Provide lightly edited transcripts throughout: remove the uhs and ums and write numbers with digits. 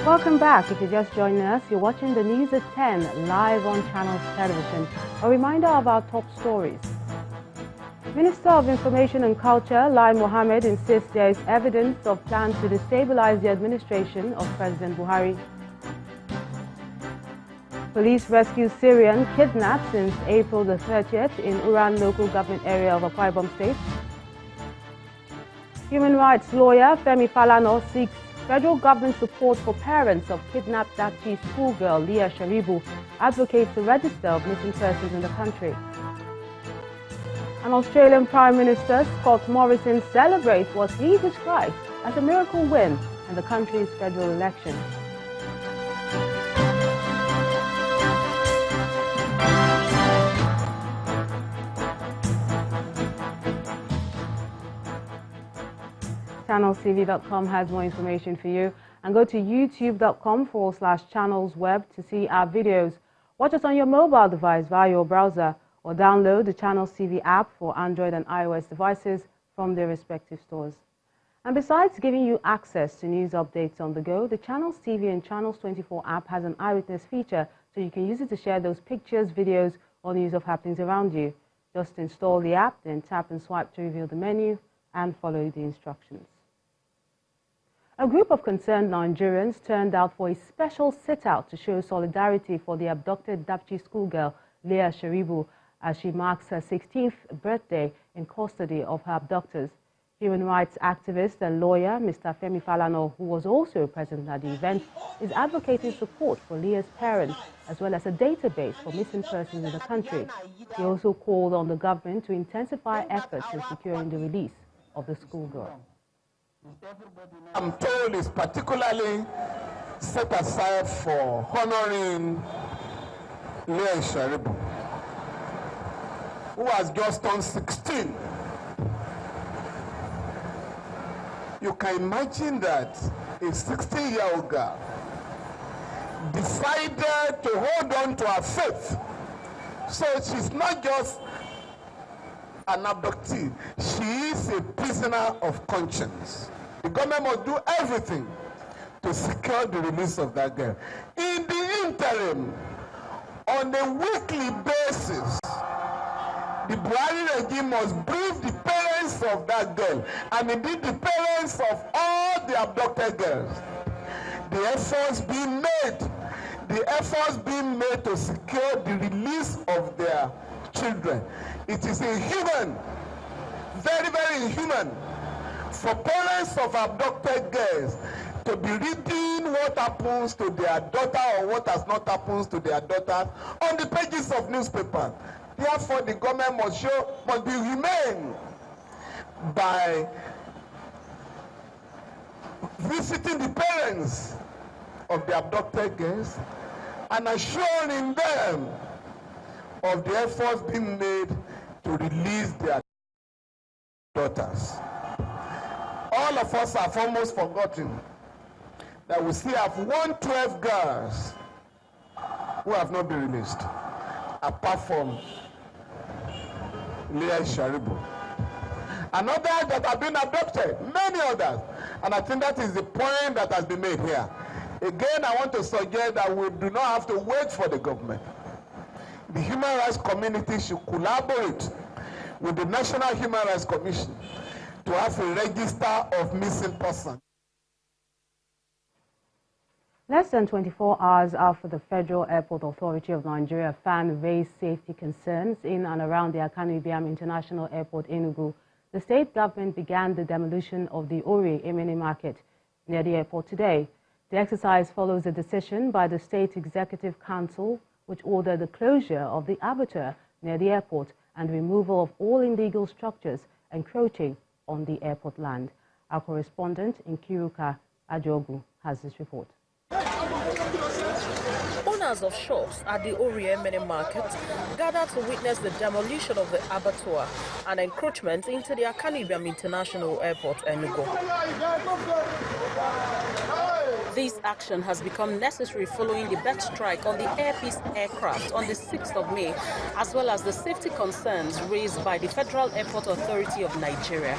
Welcome back. If you're just joining us, you're watching the news at 10 live on Channels Television. A reminder of our top stories. Minister of Information and Culture, Lai Mohammed, insists there is evidence of plans to destabilize the administration of President Buhari. Police rescue Syrian kidnapped since April the 30th in Uran local government area of Akwa Ibom State. Human rights lawyer Femi Falana seeks federal government support for parents of kidnapped Pt.2 schoolgirl Leah Sharibu, advocates the register of missing persons in the country. An Australian Prime Minister, Scott Morrison, celebrates what he describes as a miracle win in the country's federal election. ChannelsTV.com has more information for you, and go to youtube.com/channelsweb to see our videos. Watch us on your mobile device via your browser, or download the Channels TV app for Android and iOS devices from their respective stores. And besides giving you access to news updates on the go, the Channels TV and Channels 24 app has an eyewitness feature, so you can use it to share those pictures, videos, or news of happenings around you. Just install the app, then tap and swipe to reveal the menu and follow the instructions. A group of concerned Nigerians turned out for a special sit-out to show solidarity for the abducted Dapchi schoolgirl Leah Sharibu, as she marks her 16th birthday in custody of her abductors. Human rights activist and lawyer Mr. Femi Falana, who was also present at the event, is advocating support for Leah's parents, as well as a database for missing persons in the country. He also called on the government to intensify efforts in securing the release of the schoolgirl. I'm told is particularly set aside for honoring Leah Sharibu, who has just turned 16. You can imagine that a 16-year-old girl decided to hold on to her faith. So she's not just an abductee, she is a prisoner of conscience. The government must do everything to secure the release of that girl. In the interim, on a weekly basis, the Buhari regime must brief the parents of that girl, and indeed the parents of all the abducted girls. The efforts being made to secure the release of their children. It is inhuman, very, very inhuman, for parents of abducted girls to be reading what happens to their daughter or what has not happened to their daughter on the pages of newspapers. Therefore, the government must be humane by visiting the parents of the abducted girls and assuring them of the efforts being made to release their daughters. All of us have almost forgotten that we still have 112 girls who have not been released, apart from Leah Sharibu. And others that have been abducted, many others. And I think that is the point that has been made here. Again, I want to suggest that we do not have to wait for the government. The human rights community should collaborate with the National Human Rights Commission to have a register of missing persons. Less than 24 hours after the Federal Airport Authority of Nigeria FAN raised safety concerns in and around the Akanu Ibiam International Airport, Enugu, the state government began the demolition of the Ori Emene Market near the airport today. The exercise follows a decision by the State Executive Council, which ordered the closure of the abattoir near the airport and removal of all illegal structures encroaching on the airport land. Our correspondent in Kiruka, Ajogu, has this report. Owners of shops at the Ori Emene Market gathered to witness the demolition of the abattoir and encroachment into the Akanu Ibiam International Airport, Enugu. This action has become necessary following the bird strike on the Air Peace aircraft on the 6th of May, as well as the safety concerns raised by the Federal Airport Authority of Nigeria.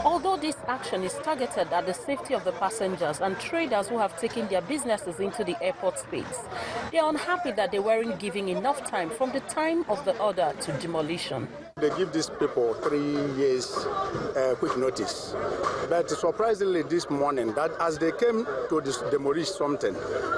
Although this action is targeted at the safety of the passengers and traders who have taken their businesses into the airport space. They are unhappy that they weren't given enough time from the time of the order to demolition. They give these people 3 years quick notice. But surprisingly this morning, that as they came to demolish something,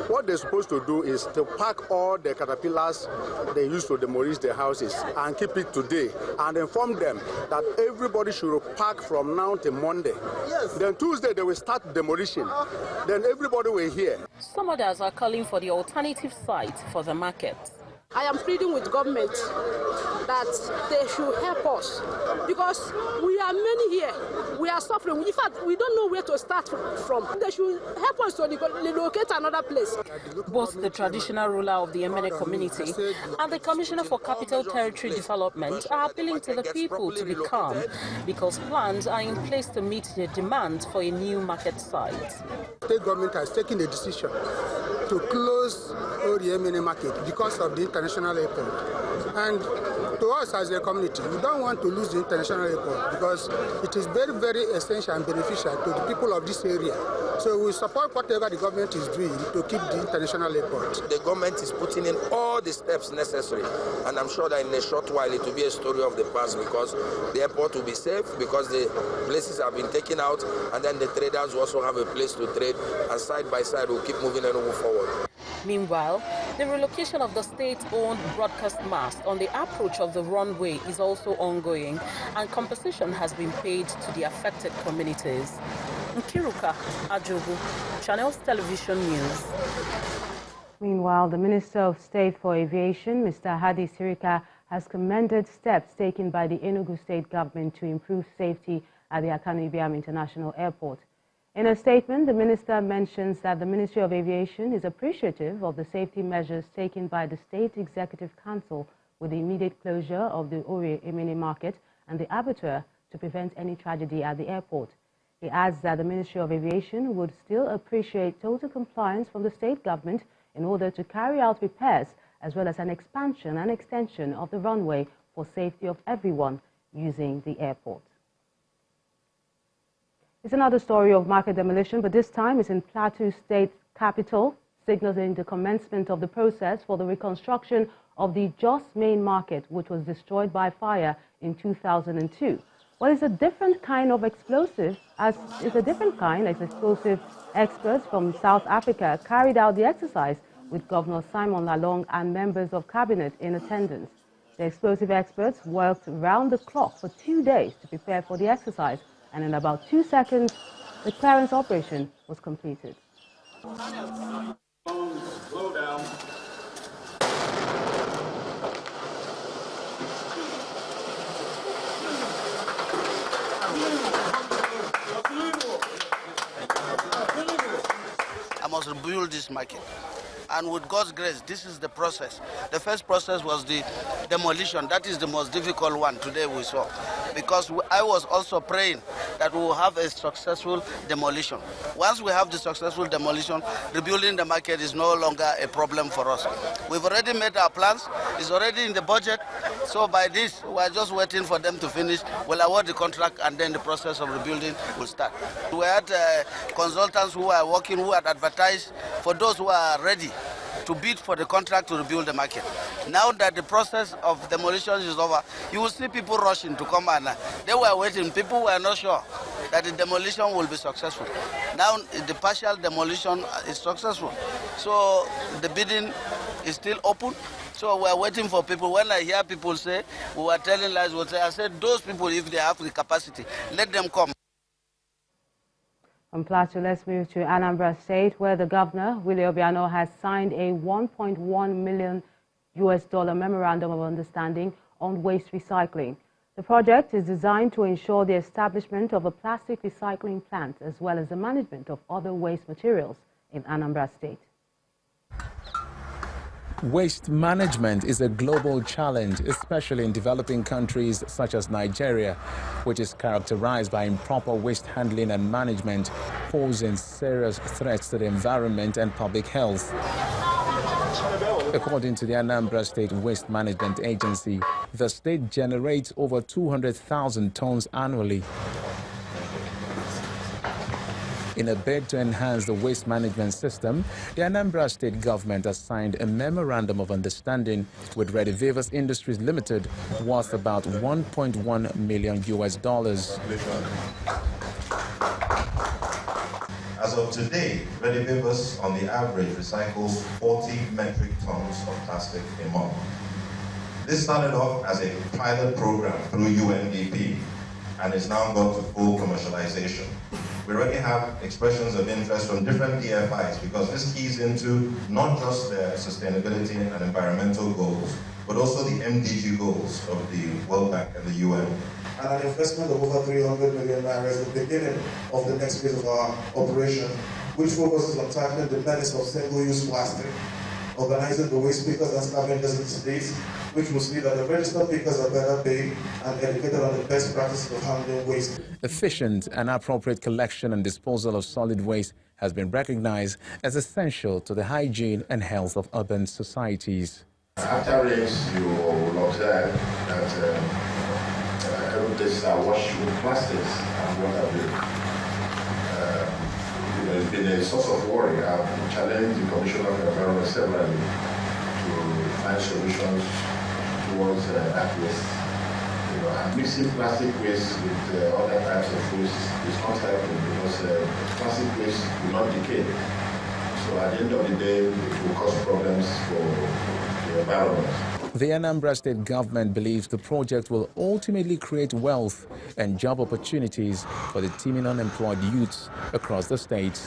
what they're supposed to do is to pack all the caterpillars they used to demolish their houses and keep it today and inform them that everybody should pack from now till Monday. Yes. Then Tuesday they will start demolition. Then everybody will hear. Some others are calling for the alternative site for the market. I am pleading with government that they should help us because we are many here. We are suffering. In fact, we don't know where to start from. They should help us to relocate another place. Both the traditional ruler of the Emene community and the Commissioner for Capital Territory Development are appealing to the people to be calm because plans are in place to meet the demand for a new market site. The state government has taken a decision to close the Emene market because of the international airport. And to us as a community, we don't want to lose the international airport because it is very, very essential and beneficial to the people of this area. So we support whatever the government is doing to keep the international airport. The government is putting in all the steps necessary, and I'm sure that in a short while it will be a story of the past because the airport will be safe because the places have been taken out, and then the traders will also have a place to trade, and side by side we'll keep moving and move forward. Meanwhile, the relocation of the state-owned broadcast mast on the approach of the runway is also ongoing, and compensation has been paid to the affected communities. Sirika, Ajogu, Channels Television News. Meanwhile, the Minister of State for Aviation, Mr. Hadi Sirika, has commended steps taken by the Enugu State government to improve safety at the Akanu Ibiam International Airport. In a statement, the minister mentions that the Ministry of Aviation is appreciative of the safety measures taken by the State Executive Council with the immediate closure of the Ore Emene market and the abattoir to prevent any tragedy at the airport. He adds that the Ministry of Aviation would still appreciate total compliance from the state government in order to carry out repairs as well as an expansion and extension of the runway for safety of everyone using the airport. It's another story of market demolition, but this time it's in Pt.2 state capital, signaling the commencement of the process for the reconstruction of the Jos main market, which was destroyed by fire in 2002. Well, it's a different kind of explosive, as explosive experts from South Africa carried out the exercise with Governor Simon Lalong and members of cabinet in attendance. The explosive experts worked round the clock for 2 days to prepare for the exercise, and in about 2 seconds, the clearance operation was completed. Slow down. I must rebuild this market. And with God's grace, this is the process. The first process was the demolition. That is the most difficult one today we saw. Because I was also praying that we will have a successful demolition. Once we have the successful demolition, rebuilding the market is no longer a problem for us. We've already made our plans. It's already in the budget. So by this, we're just waiting for them to finish. We'll award the contract, and then the process of rebuilding will start. We had consultants who are working, who had advertised for those who are ready to bid for the contract to rebuild the market. Now that the process of demolition is over, you will see people rushing to come, and they were waiting. People were not sure that the demolition will be successful. Now the partial demolition is successful. So the bidding is still open. So we are waiting for people. When I hear people say, we were telling lies, I said, those people, if they have the capacity, let them come. From Plateau, let's move to Anambra State, where the governor, Willie Obiano, has signed a $1.1 million memorandum of understanding on waste recycling. The project is designed to ensure the establishment of a plastic recycling plant as well as the management of other waste materials in Anambra State. Waste management is a global challenge, especially in developing countries such as Nigeria, which is characterized by improper waste handling and management, posing serious threats to the environment and public health. According to the Anambra State Waste Management Agency, the state generates over 200,000 tons annually. In a bid to enhance the waste management system, the Anambra State government has signed a memorandum of understanding with Ready Vivers Industries Limited worth about $1.1 million. As of today, Ready Vivers on the average recycles 40 metric tons of plastic a month. This started off as a pilot program through UNDP and is now gone to full commercialization. We already have expressions of interest from different DFIs because this keys into not just their sustainability and environmental goals, but also the MDG goals of the World Bank and the UN. And an investment of over 300 million naira is the beginning of the next phase of our operation, which focuses on tackling the menace of single-use plastic, organizing the waste pickers and scavengers in the states, which will see that the registered pickers are better paid and educated on the best practices of handling waste. Efficient and appropriate collection and disposal of solid waste has been recognized as essential to the hygiene and health of urban societies. After rains, you will observe that every places are washed with plastics and what have you. It's been a source of worry. I've challenged the Commissioner of Environment severally to find solutions towards that waste. And mixing plastic waste with other types of waste is not helpful because plastic waste will not decay. So at the end of the day, it will cause problems for the environment. The Anambra State government believes the project will ultimately create wealth and job opportunities for the teeming unemployed youths across the state.